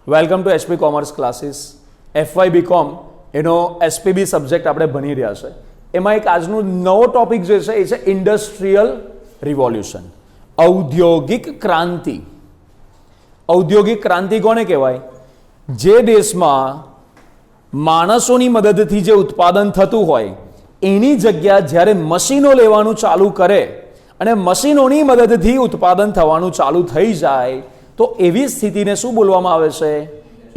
Welcome to HP commerce classes. FY BCom એનો SPB subject આપણે ભણી રહ્યા છે. એમાં એક આજનો નવો ટોપિક જે છે એ છે ઇન્ડસ્ટ્રીયલ રિવોલ્યુશન, ઔદ્યોગિક ક્રાંતિ. ઔદ્યોગિક ક્રાંતિ કોને કહેવાય? જે દેશમાં માણસોની મદદથી જે ઉત્પાદન થતું હોય એની જગ્યા જ્યારે મશીનો લેવાનું ચાલુ કરે અને મશીનોની મદદથી ઉત્પાદન થવાનું ચાલુ થઈ જાય તો એવી સ્થિતિને શું બોલવામાં આવે છે?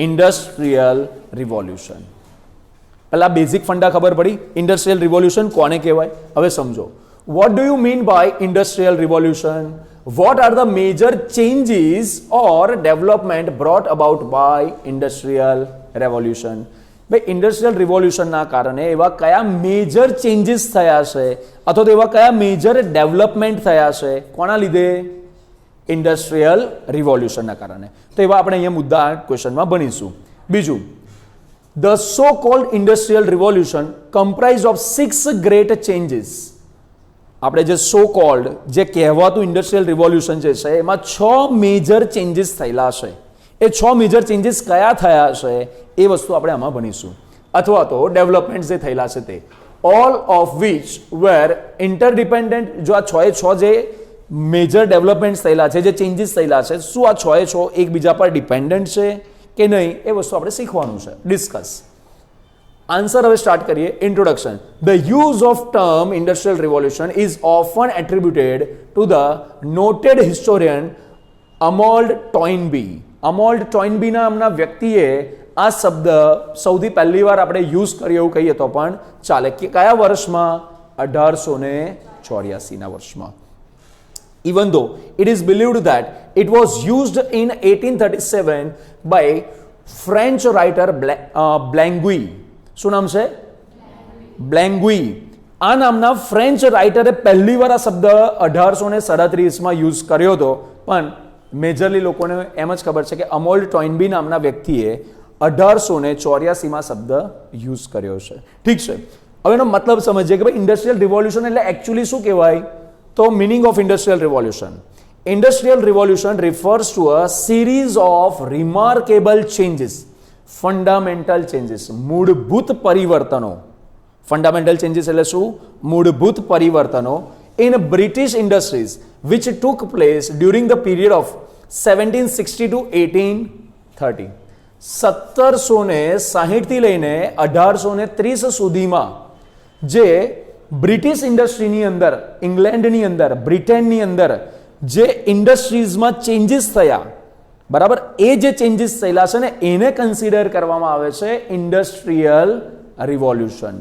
Industrial revolution. પહેલા બેઝિક ફંડા ખબર પડી, ઇન્ડસ્ટ્રીયલ રિવોલ્યુશન કોને કહેવાય? હવે સમજો. What do you mean by industrial revolution? What are the major changes or development brought about by industrial revolution? ભાઈ, ઇન્ડસ્ટ્રીયલ રિવોલ્યુશનના કારણે એવા કયા મેજર ચેન્જીસ થયા છે અથવા તો એવા કયા મેજર ડેવલપમેન્ટ થયા છે? કોના લીધે? ઇન્ડસ્ટ્રીયલ રિવોલ્યુશનના કારણે. તો એવા આપણે અહીંયા મુદ્દા આ ક્વેશ્ચનમાં ભણીશું. બીજું, the so called industrial revolution comprise of 6 great changes. આપણે જે સો કોલ્ડ જે કહેવાતું ઇન્ડસ્ટ્રીયલ રિવોલ્યુશન જે છે એમાં 6 મેજર ચેન્જીસ થયેલા છે. એ 6 મેજર ચેન્જીસ કયા થયા છે એ વસ્તુ આપણે આમાં ભણીશું, અથવા તો ડેવલપમેન્ટ જે થયેલા છે તે. ઓલ ઓફ વિચ વેર ઇન્ટરડિપેન્ડન્ટ. જો આ 6 જે મેજર ડેવલપમેન્ટ થયેલા છે, જે ચેન્જીસ થયેલા છે, શું આ 6 એકબીજા પર ડિપેન્ડન્ટ છે કે નહીં એ વસ્તુ આપણે શીખવાનું છે, ડિસ્કસ. આન્સર હવે સ્ટાર્ટ કરીએ. Introduction. The use of term industrial revolution is often attributed to the noted historian Arnold Toynbee. Arnold Toynbee નામના વ્યક્તિએ આ શબ્દ સૌથી પહેલી વાર આપણે યુઝ કર્યો એવું કહીએ તો પણ ચાલે. કે કયા વર્ષમાં? 1884ના વર્ષમાં. Even though it is believed that it was used in 1837 by French writer Blanguy. શું નામ છે? Blanguy. આ નામના ફ્રેન્ચ રાઇટરે પહેલી વાર આ શબ્દ 1837માં યુઝ કર્યો હતો, પણ મેજરલી લોકોને એમ જ ખબર છે કે અમોલ્ડ ટોઇનબી નામના વ્યક્તિએ 1884માં શબ્દ યુઝ કર્યો છે. ઠીક છે, હવે એનો મતલબ સમજીએ કે ભાઈ ઇન્ડસ્ટ્રીયલ રિવોલ્યુશન એટલે એકચ્યુઅલી શું કહેવાય? તો meaning of industrial revolution. Industrial revolution refers to a series of remarkable changes, fundamental changes, મૂળભૂત પરિવર્તનો. ફંડામેન્ટલ ચેન્જીસ એટલે શું? મૂળભૂત પરિવર્તનો in British industries which took place during the period of 1760 to 1830. 1760 થી લઈને 1830 સુધીમાં જે બ્રિટિશ ઇન્ડસ્ટ્રીની અંદર, ઇંગ્લેન્ડની અંદર, બ્રિટનની અંદર જે ઇન્ડસ્ટ્રીઝમાં ચેન્જીસ થયા, બરાબર, એ જે ચેન્જીસ થયેલા છે ને એને કન્સિડર કરવામાં આવે છે industrial revolution.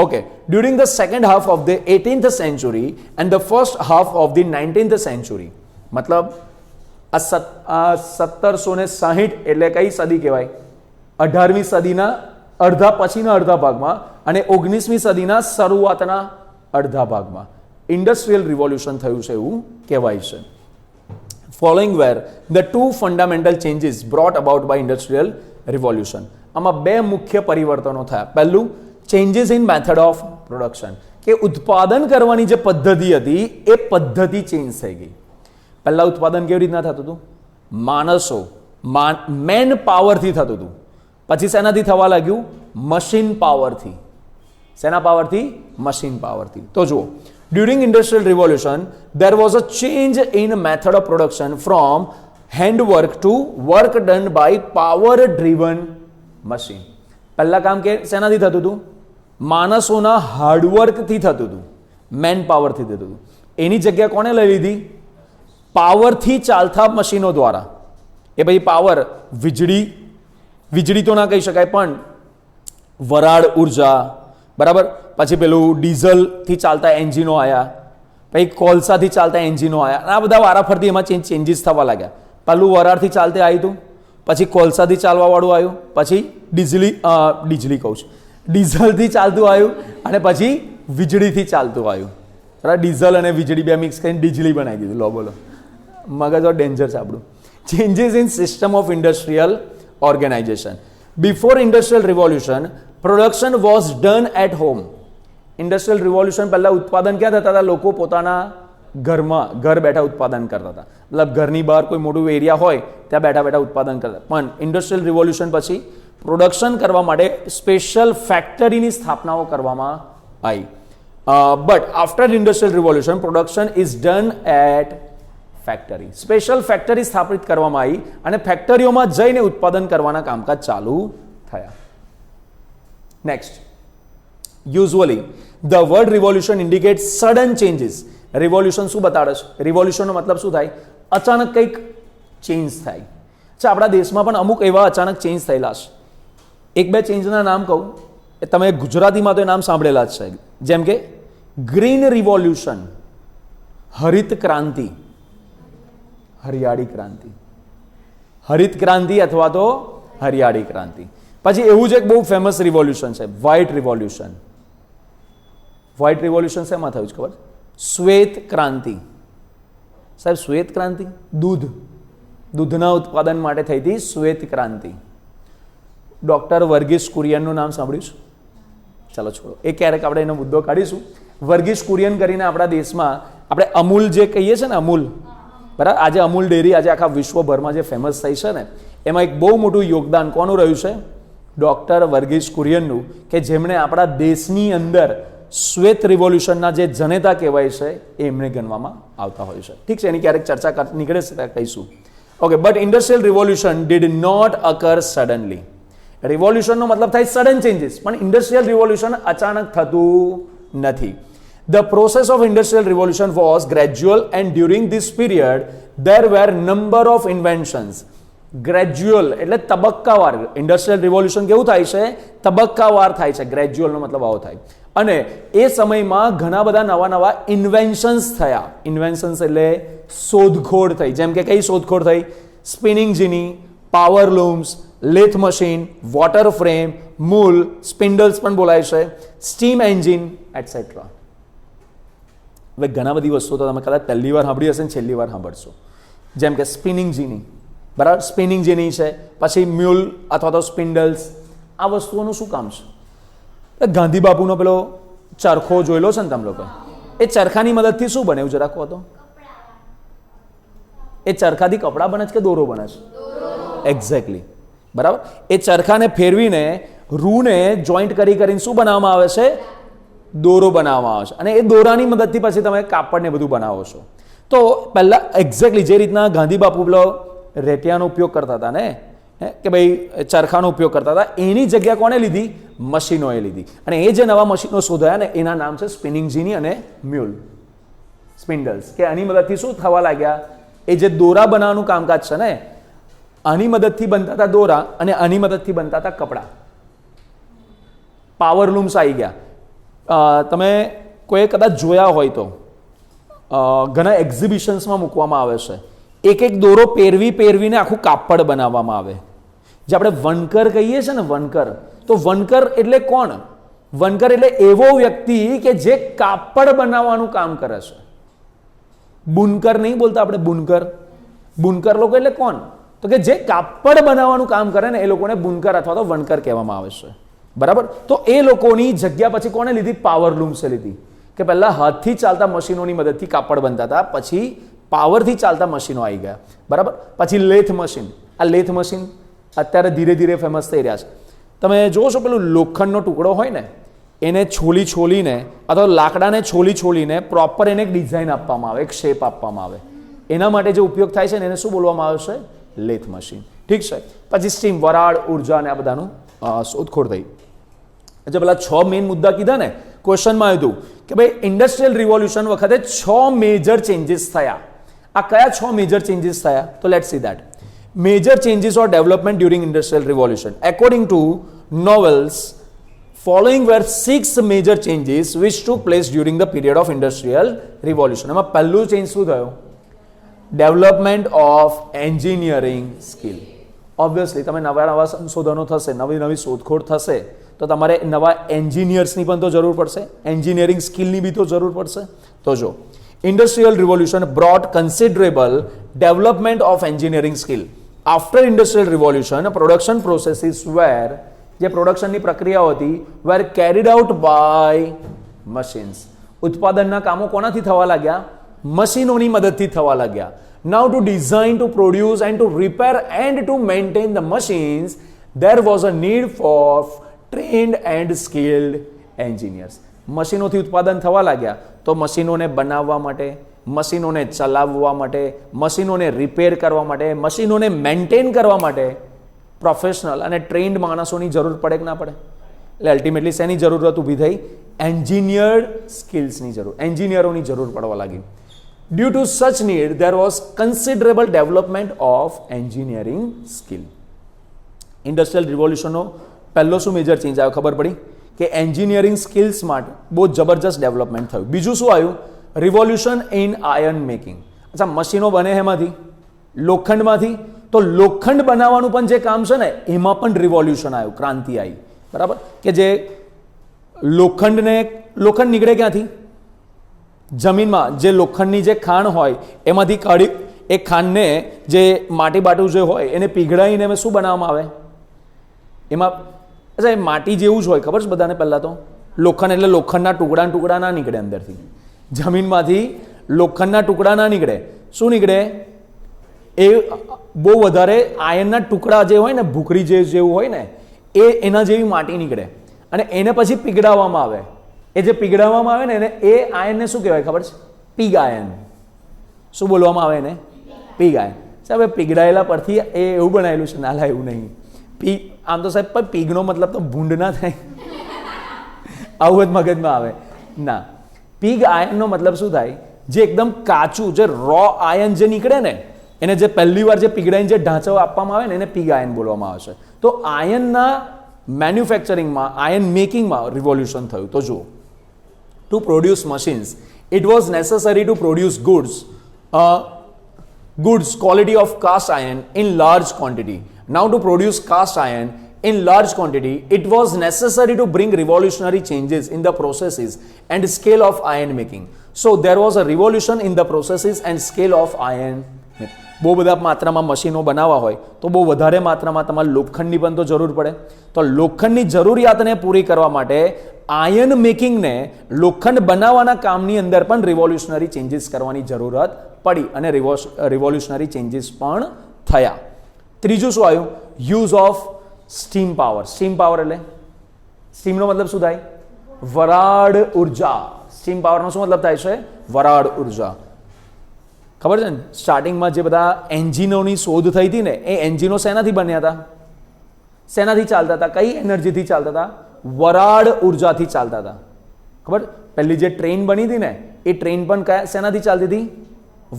Okay. During the second half of the 18th century and the first half of the 19th century. મતલબ આ 1760 એટલે કઈ સદી કહેવાય? 18મી સદીના અડધા પછીના અડધા ભાગમાં અને 19મી સદીના શરૂઆતના અડધા ભાગમાં ઇન્ડસ્ટ્રીયલ રિવોલ્યુશન થયું છે એવું કહેવાય છે. Following were the two fundamental changes brought about by industrial revolution. આમાં 2 મુખ્ય પરિવર્તનો થયા. પહેલું, changes in method of production, કે ઉત્પાદન કરવાની જે પદ્ધતિ હતી એ પદ્ધતિ ચેન્જ થઈ ગઈ. પહેલા ઉત્પાદન કેવી રીતના થતું હતું? માણસો, મેન પાવરથી થતું હતું. પછી શેનાથી થવા લાગ્યું? મશીન પાવરથી. શેના પાવરથી? મશીન પાવરથી. તો જુઓ, during industrial revolution there was a change in method of production from handwork to work done by power driven machine. પહેલા કામ કે શેનાથી થતું હતું? માણસોના હાર્ડવર્કથી થતું હતું, મેન પાવરથી થતું હતું. એની જગ્યા કોને લઈ લીધી? પાવરથી ચાલતા મશીનો દ્વારા. એ ભાઈ પાવર વીજળી તો ના કહી શકાય, પણ વરાળ ઉર્જા, બરાબર, પછી પેલું ડીઝલથી ચાલતા એન્જિનો આવ્યા, પછી કોલસાથી ચાલતા એન્જિનો આવ્યા. આ બધા વારાફરતી એમાં ચેન્જીસ થવા લાગ્યા. પહેલું વરાળથી ચાલતે આવ્યું હતું, પછી કોલસાથી ચાલવાવાળું આવ્યું, પછી ડીઝલથી ચાલતું આવ્યું અને પછી વીજળીથી ચાલતું આવ્યું. બરાબર, ડીઝલ અને વીજળી બે મિક્સ કરીને ડીઝલી બનાવી દીધું. લો બોલો, મગજ ઓર ડેન્જર છે આપણું. Changes in system of industrial organization. Before industrial revolution, production was done at home. Industrial revolution પહેલા ઉત્પાદન ક્યાં થતા હતા? લોકો પોતાના ઘરમાં ઘર બેઠા ઉત્પાદન કરતા હતા, મતલબ ઘરની બહાર કોઈ મોટું એરિયા હોય ત્યાં બેઠા બેઠા ઉત્પાદન કરતા. પણ ઇન્ડસ્ટ્રીયલ રિવોલ્યુશન પછી પ્રોડક્શન કરવા માટે સ્પેશિયલ ફેક્ટરીની સ્થાપનાઓ કરવામાં આવી. But after industrial revolution production is done at factory. Special factory સ્થાપિત કરવામાં આવી અને ફેક્ટરીઓમાં જઈને ઉત્પાદન કરવાના કામકાજ ચાલુ થયા. Next, usually the word revolution indicate sudden changes. Revolution શું બતાડે છે? રિવોલ્યુશનનો મતલબ શું થાય? અચાનક કંઈક ચેન્જ થાય છે. આપણા દેશમાં પણ અમુક એવા અચાનક ચેન્જ થયેલા છે. એક બે ચેન્જના નામ કહું, તમે ગુજરાતીમાં તો એ નામ સાંભળેલા જ છે, જેમ કે ગ્રીન રિવોલ્યુશન, હરિત ક્રાંતિ, હરિયાળી ક્રાંતિ, હરિત ક્રાંતિ અથવા તો હરિયાળી ક્રાંતિ. પછી એવું જ એક બહુ ફેમસ રિવોલ્યુશન છે, વ્હાઇટ રિવોલ્યુશન. વ્હાઇટ રિવોલ્યુશન શેમાં થયું છે ખબર? શ્વેત ક્રાંતિ. સાહેબ શ્વેત ક્રાંતિ, દૂધના ઉત્પાદન માટે થઈ હતી શ્વેત ક્રાંતિ. ડોક્ટર વર્ગીસ કુરિયનનું નામ સાંભળ્યું છે? ચાલો છોડો, એ ક્યારેક આપણે એનો મુદ્દો કાઢીશું. વર્ગીસ કુરિયન કરીને આપણા દેશમાં આપણે અમૂલ જે કહીએ છીએ ને, અમૂલ, બરાબર, આજે અમૂલ ડેરી આજે આખા વિશ્વભરમાં જે ફેમસ થઈ છે ને, એમાં એક બહુ મોટું યોગદાન કોનું રહ્યું છે? ડોક્ટર વર્ગીસ કુરિયનનું, કે જેમણે આપણા દેશની અંદર શ્વેત રિવોલ્યુશનના જે જનેતા કહેવાય છે એ એમને ગણવામાં આવતા હોય છે. ઠીક છે, એની ક્યારેક ચર્ચા નીકળે છે ત્યાં કહીશું. Okay, but industrial revolution did not occur suddenly. રિવોલ્યુશનનો મતલબ થાય સડન ચેન્જીસ, પણ ઇન્ડસ્ટ્રીયલ રિવોલ્યુશન અચાનક થતું નથી. The process of industrial revolution was gradual and during this period there were number of inventions. Gradual એટલે તબક્કાવાર. ઇન્ડસ્ટ્રીયલ રિવોલ્યુશન કેવું થાય છે? તબક્કાવાર થાય છે. ગ્રેજ્યુઅલનો મતલબ આવો થાય. અને એ સમયમાં ઘણા બધા નવા નવા ઇન્વેન્શન્સ થયા. ઇન્વેન્શન્સ એટલે શોધખોળ થઈ. જેમ કે કઈ શોધખોળ થઈ? Spinning jenny, power looms, lathe machine, water frame, mule, spindles પણ બોલાય છે, સ્ટીમ એન્જિન એટસેટ્રા. હવે ઘણા બધી વસ્તુઓ તો તમે કદાચ પહેલી વાર સાંભળી હશે ને છેલ્લી વાર સાંભળશો. જેમ કે સ્પિનિંગ જીની, બરાબર, સ્પિનિંગ જેની છે. પછી મ્યુલ અથવા તો સ્પિન્ડલ્સ. આ વસ્તુઓનું શું કામ છે? ગાંધી બાપુનો પેલો ચરખો જોયેલો છે ને તમે લોકો, એ ચરખાની મદદથી શું બને એવું જરા કહો તો? એ ચરખાથી કપડાં બને છે કે દોરો બને છે? એક્ઝેક્ટલી, બરાબર. એ ચરખાને ફેરવીને રૂને જોઈન્ટ કરીને શું બનાવવામાં આવે છે? દોરો બનાવવામાં આવે છે. અને એ દોરાની મદદથી પછી તમે કાપડ ને બધું બનાવો છો. તો પહેલા એક્ઝેક્ટલી જે રીતના ગાંધી બાપુ પેલો રેટિયાનો ઉપયોગ કરતા હતા ને, કે ભાઈ ચરખાનો ઉપયોગ કરતા હતા, એની જગ્યા કોને લીધી? મશીનોએ લીધી. અને એ જે નવા મશીનો શોધાયા ને એના નામ છે સ્પિનિંગ જીની અને મ્યુલ, સ્પિન્ડલ્સ. કે આની મદદથી શું થવા લાગ્યા? એ જે દોરા બનાવવાનું કામકાજ છે ને, આની મદદથી બનતા હતા દોરા અને આની મદદથી બનતા હતા કપડા. પાવર લૂમ્સ આવી ગયા. તમે કોઈ કદાચ જોયા હોય તો ઘણા એક્ઝિબિશન્સમાં મૂકવામાં આવે છે. એક એક દોરો પહેરવીને આખું કાપડ બનાવવામાં આવે. જે આપણે વનકર કહીએ છીએ ને, વનકર, તો વનકર એટલે કોણ? વનકર એટલે એવો વ્યક્તિ કે જે કાપડ બનાવવાનું કામ કરે છે. બુનકર નહીં બોલતા આપણે, બુનકર. બુનકર લોકો એટલે કોણ? તો કે જે કાપડ બનાવવાનું કામ કરે ને એ લોકોને બુનકર અથવા તો વનકર કહેવામાં આવે છે. બરાબર. તો એ લોકોની જગ્યા પછી કોને લીધી? પાવર લૂમ્સે લીધી. કે પહેલા હાથથી ચાલતા મશીનોની મદદથી કાપડ બનતા હતા, પછી પાવરથી ચાલતા મશીનો આવી ગયા. બરાબર. પછી લેથ મશીન. આ લેથ મશીન અત્યારે ધીરે ધીરે ફેમસ થઈ રહ્યા છે. તમે જોવો છો પેલું લોખંડનો ટુકડો હોય ને, એને છોલીને અથવા લાકડાને છોલીને પ્રોપર એને એક ડિઝાઇન આપવામાં આવે, એક શેપ આપવામાં આવે. એના માટે જે ઉપયોગ થાય છે ને એને શું બોલવામાં આવે છે? Lathe machine. ઠીક છે. પછી સ્ટીમ, વરાળ ઉર્જા અને આ બધાનું શોધખોળ થઈ. જે પેલા 6 મેઇન મુદ્દા કીધા ને, ક્વેશ્ચનમાં આવ્યું કે ભાઈ ઇન્ડસ્ટ્રીયલ રિવોલ્યુશન વખતે 6 મેજર ચેન્જીસ થયા. આ કયા 6 મેજર ચેન્જીસ થયા? તો let's see that. Major changes or development during industrial revolution according to novels following were 6 major changes which took place during the period of industrial revolution. એમાં પહેલું change શું થયો? Development of engineering skill. Obviously તમે નવા સંશોધનો થશે, નવી શોધખોળ થશે, તો તમારે નવા એન્જિનિયર્સની પણ તો જરૂર પડશે, એન્જિનિયરિંગ સ્કિલની બી તો જરૂર પડશે. તો જો industrial revolution brought considerable development of engineering skill. After industrial revolution production processes were, જે પ્રોડક્શનની પ્રક્રિયાઓ હતી, were carried out by machines. ઉત્પાદનના કામો કોનાથી થવા લાગ્યા? મશીનોની મદદથી થવા લાગ્યા. Now to design, to produce and to repair and to maintain the machines, there was a need for trained and skilled engineers. મશીનોથી ઉત્પાદન થવા લાગ્યા તો મશીનોને બનાવવા માટે, મશીનોને ચલાવવા માટે, મશીનોને રિપેર કરવા માટે, મશીનોને મેન્ટેન કરવા માટે પ્રોફેશનલ અને ટ્રેન્ડ માણસોની જરૂર પડે કે ના પડે? એટલે અલ્ટિમેટલી શેની જરૂરત ઊભી થઈ? એન્જિનિયર્ડ સ્કિલ્સની જરૂર, એન્જિનિયરોની જરૂર પડવા લાગી. Due to such need, there was considerable development of engineering skill. Industrial રિવોલ્યુશનનો પહેલો શું મેજર ચેન્જ આવ્યો ખબર પડી? કે એન્જિનિયરિંગ સ્કિલ્સ માટે બહુ જબરજસ્ત ડેવલપમેન્ટ થયું. બીજું શું આવ્યું? Revolution in iron making. અચ્છા, મશીનો બને એમાંથી લોખંડમાંથી, તો લોખંડ બનાવવાનું પણ જે કામ છે ને એમાં પણ રિવોલ્યુશન આવ્યું, ક્રાંતિ આવી. બરાબર? કે જે લોખંડ નીકળે ક્યાંથી? જમીનમાં જે લોખંડની જે ખાણ હોય એમાંથી કાઢી એ ખાંડને જે માટી બાટું જે હોય એને પીગળાઈને એમાં શું બનાવવામાં આવે? એમાં અચ્છા, એ માટી જેવું જ હોય, ખબર છે બધાને? પહેલાં તો લોખંડ એટલે લોખંડના ટુકડા ના નીકળે અંદરથી, જમીનમાંથી લોખંડના ટુકડા ના નીકળે. શું નીકળે? એ બહુ વધારે આયર્નના ટુકડા જે હોય ને, ભૂખરી જેવું હોય ને, એના જેવી માટી નીકળે અને એને પછી પીગળાવવામાં આવે. એ જે પીગળાવવામાં આવે ને એને એ આયર્નને શું કહેવાય ખબર છે? Pig iron. શું બોલવામાં આવે એને? Pig iron. સાહેબ, પીગળાયેલા પરથી એ એવું બનાવેલું છે? નાલા, એવું નહીં. આમ તો સાહેબ પીગનો મતલબ તો ભૂંડ ના થાય, આવું જ મગજમાં આવે ના. પીગ આયર્નનો મતલબ શું થાય? જે એકદમ કાચું, જે રો આયર્ન જે નીકળે ને એને જે પહેલી વાર જે પીગળાઈને જે ઢાંચો આપવામાં આવે ને એને પીગ આયર્ન બોલવામાં આવે છે. તો આયર્નના મેન્યુફેક્ચરિંગમાં, આયર્ન મેકિંગમાં રિવોલ્યુશન થયું. તો જુઓ, to produce machines, it was necessary to produce goods quality of cast iron in large quantity. Now to produce cast iron in large quantity, it was necessary to bring revolutionary changes in the processes and scale of iron making. So there was a revolution in the processes and scale of iron making. બહુ બધા માત્રામાં મશીનો બનાવવા હોય તો બહુ વધારે માત્રામાં તમારે લોખંડની પણ તો જરૂર પડે. તો લોખંડની જરૂરિયાતને પૂરી કરવા માટે આયર્ન મેકિંગને, લોખંડ બનાવવાના કામની અંદર પણ રિવોલ્યુશનરી ચેન્જીસ કરવાની જરૂરત પડી અને રિવોલ્યુશનરી ચેન્જીસ પણ થયા. ત્રીજું શું આવ્યું? Use of steam power. Steam power એટલે સ્ટીમનો મતલબ શું થાય? વરાળ ઉર્જા. સ્ટીમ પાવરનો શું મતલબ થાય છે? વરાળ ઉર્જા. ખબર છે ને, સ્ટાર્ટિંગમાં જે બધા એન્જિનોની શોધ થઈ હતી ને, એ એન્જિનો શેનાથી બન્યા હતા? શેનાથી ચાલતા હતા? કઈ એનર્જીથી ચાલતા હતા? વરાળ ઉર્જાથી ચાલતા હતા. ખબર? પહેલી જે ટ્રેન બની હતી ને એ ટ્રેન પણ કયા શેનાથી ચાલતી હતી?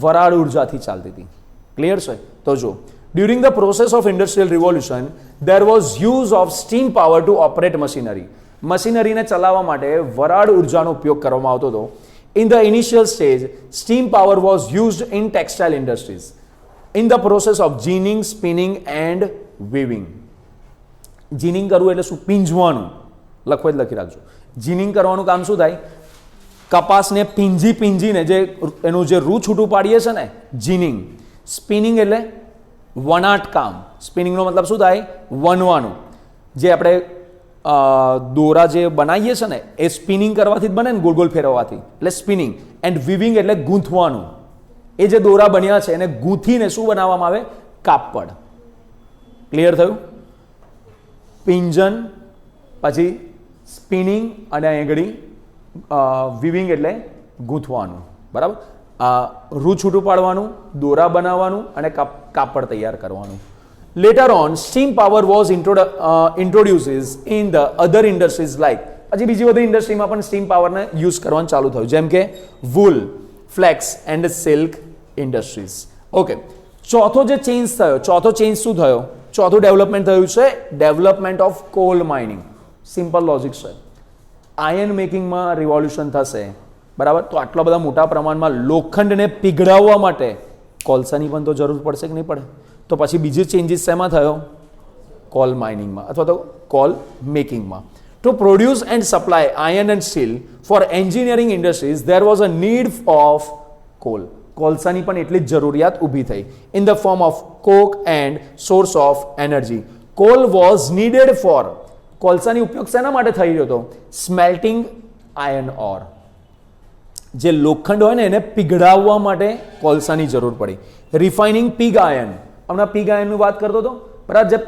વરાળ ઉર્જાથી ચાલતી હતી. ક્લિયર છે? તો જો, during the process of industrial revolution there was use of steam power to operate machinery. મશીનરીને ચલાવવા માટે વરાળ ઉર્જાનો ઉપયોગ કરવામાં આવતો હતો. In the initial stage, steam power was used in textile industries in the process of ginning, spinning and weaving. Ginning કરવું એટલે શું? પીંજવાનું. લખો જ લખી રાખજો. જીનિંગ કરવાનું કામ શું થાય? કપાસને પીંજીને જે એનું જે રૂ છૂટું પાડીએ છે ને, જીનિંગ. સ્પિનિંગ એટલે વણાટ કામ. સ્પિનિંગનો મતલબ શું થાય? વણવાનું. જે આપણે દોરા જે બનાવીએ છીએ ને એ સ્પિનિંગ કરવાથી જ બને ને, ગોળ ગોળ ફેરવવાથી, એટલે સ્પિનિંગ. એન્ડ વિવિંગ એટલે ગૂંથવાનું. એ જે દોરા બન્યા છે એને ગૂંથીને શું બનાવવામાં આવે? કાપડ. ક્લિયર થયું? પિંજન, પછી સ્પિનિંગ અને આગળ વિવિંગ એટલે ગૂંથવાનું. બરાબર? રૂ છૂટું પાડવાનું, દોરા બનાવવાનું અને કાપડ તૈયાર કરવાનું. Later on, steam power was introduced in the other industries like, પછી બીજી બધી ઇન્ડસ્ટ્રીમાં પણ સ્ટીમ પાવરને યુઝ કરવાનું ચાલુ થયું, જેમ કે wool, flax and silk industries. Okay, ચોથો જે ચેન્જ થયો, ચોથો ચેન્જ શું થયો? ચોથું ડેવલપમેન્ટ થયું છે development of call mining. Simple logic છે. આયર્ન મેકિંગમાં રિવોલ્યુશન થશે, બરાબર? તો આટલા બધા મોટા પ્રમાણમાં લોખંડને પીગળાવવા માટે કોલસાની પણ તો જરૂર પડશે કે નહીં પડે? તો પછી બીજી ચેન્જીસ શેમાં થયો? કોલ માઇનિંગમાં અથવા તો કોલ મેકિંગમાં. To produce and supply iron and steel for engineering industries there was a need of coal. કોલસાની પણ એટલી જ જરૂરિયાત ઊભી થઈ. In the form of coke and source of energy. Coal was needed for, કોલસાની ઉપયોગ શેના માટે થઈ રહ્યો હતો? Smelting iron ore. જે લોખંડ હોય ને એને પીગળાવવા માટે કોલસાની જરૂર પડી. રિફાઇનિંગ પીગ આયર્ન, હમણાં પીગ આયર્નની વાત કરતો હતો બરાબર. જે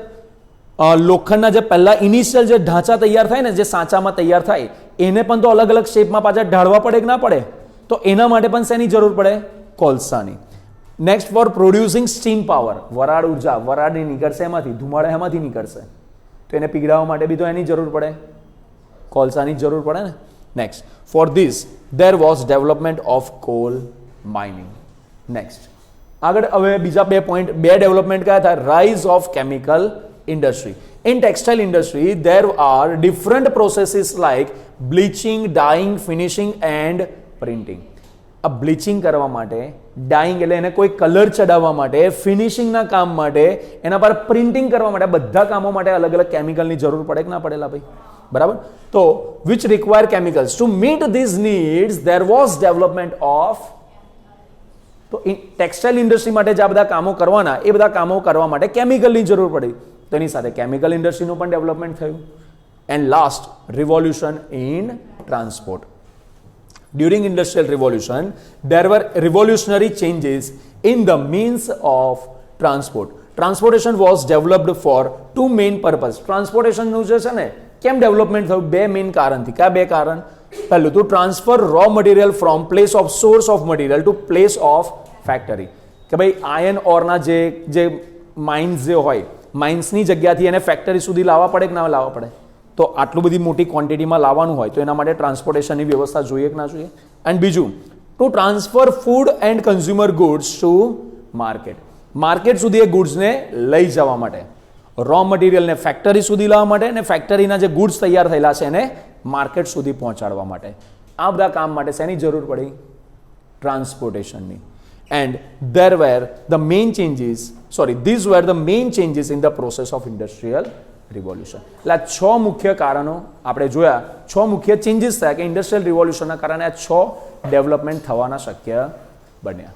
લોખંડના જે પહેલા ઇનિશિયલ જે ઢાંચા તૈયાર થાય ને, જે સાંચામાં તૈયાર થાય, એને પણ તો અલગ અલગ શેપમાં પાછા ઢાળવા પડે કે ના પડે? તો એના માટે પણ શેની જરૂર પડે? કોલસાની. Next for producing steam power, વરાળ ઉર્જા, વરાળ નીકળશે એમાંથી, ધુમાડા એમાંથી નીકળશે, તો એને પીગળાવવા માટે બી તો એની જરૂર પડે, કોલસાની જરૂર પડે ને. Next for this there was development of call mining. Next આગળ હવે બીજા બે પોઈન્ટ, બે ડેવલપમેન્ટ કયા હતા? Rise of chemical industry. In textile industry, there are different processes like bleaching, dyeing, finishing and printing. આ બ્લીચિંગ કરવા માટે, ડાઇંગ એટલે એને કોઈ કલર ચડાવવા માટે, ફિનિશિંગના કામ માટે, એના પર પ્રિન્ટિંગ કરવા માટે, બધા કામો માટે અલગ અલગ કેમિકલની જરૂર પડે કે ના પડેલા ભાઈ? બરાબર. તો which require chemicals to meet these needs, there was development of. તો ટેક્સટાઇલ ઇન્ડસ્ટ્રી માટે જે આ બધા કામો કરવાના, એ બધા કામો કરવા માટે કેમિકલની જરૂર પડી, તો એની સાથે કેમિકલ ઇન્ડસ્ટ્રીનું પણ ડેવલપમેન્ટ થયું. And last, revolution in transport. During industrial revolution there were revolutionary changes in the means of transport. Transportation was developed for two main purpose. ટ્રાન્સપોર્ટેશનનું જે છે ને કેમ ડેવલપમેન્ટ થયું? બે મેઇન કારણથી. કયા બે કારણ? પહેલું તો transfer raw material from place of source of material two place of factory. કે ભાઈ આયર્ન ઓરના જે માઇન્સ જે હોય, માઇન્સની જગ્યાથી એને ફેક્ટરી સુધી લાવવા પડે કે ના લાવવા પડે? તો આટલું બધી મોટી ક્વોન્ટિટીમાં લાવવાનું હોય તો એના માટે ટ્રાન્સપોર્ટેશનની વ્યવસ્થા જોઈએ કે ના જોઈએ? એન્ડ બીજું, two transfer food and consumer goods to market. Market સુધી એ ગુડ્સને લઈ જવા માટે, રો મટીરિયલને ફેક્ટરી સુધી લાવવા માટે, અને ફેક્ટરીના જે ગુડ્સ તૈયાર થયેલા છે એને માર્કેટ સુધી પહોંચાડવા માટે. આ બધા કામ માટે શેની જરૂર પડી? ટ્રાન્સપોર્ટેશનની. And there were the main changes, these were the main changes in the process of industrial revolution. એટલે 6 મુખ્ય કારણો આપણે જોયા, 6 મુખ્ય ચેન્જીસ થયા કે ઇન્ડસ્ટ્રીયલ રિવોલ્યુશનના કારણે આ 6 ડેવલપમેન્ટ થવાના શક્ય બન્યા.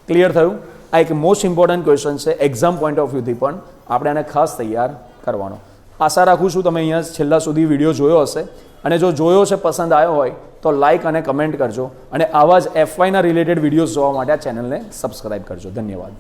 ક્લિયર થયું? આ એક મોસ્ટ ઇમ્પોર્ટન્ટ ક્વેશ્ચન છે, એક્ઝામ પોઈન્ટ ઓફ વ્યૂથી પણ આપણે આને ખાસ તૈયાર કરવાનો. આશા રાખું છું તમે અહીંયા છેલ્લા સુધી વિડીયો જોયો હશે, અને જો જોયો છે, પસંદ આવ્યો હોય તો લાઇક અને કમેન્ટ કરજો, અને આવા જ FYના રિલેટેડ વિડીયોઝ જોવા માટે આ ચેનલને સબસ્ક્રાઇબ કરજો. ધન્યવાદ.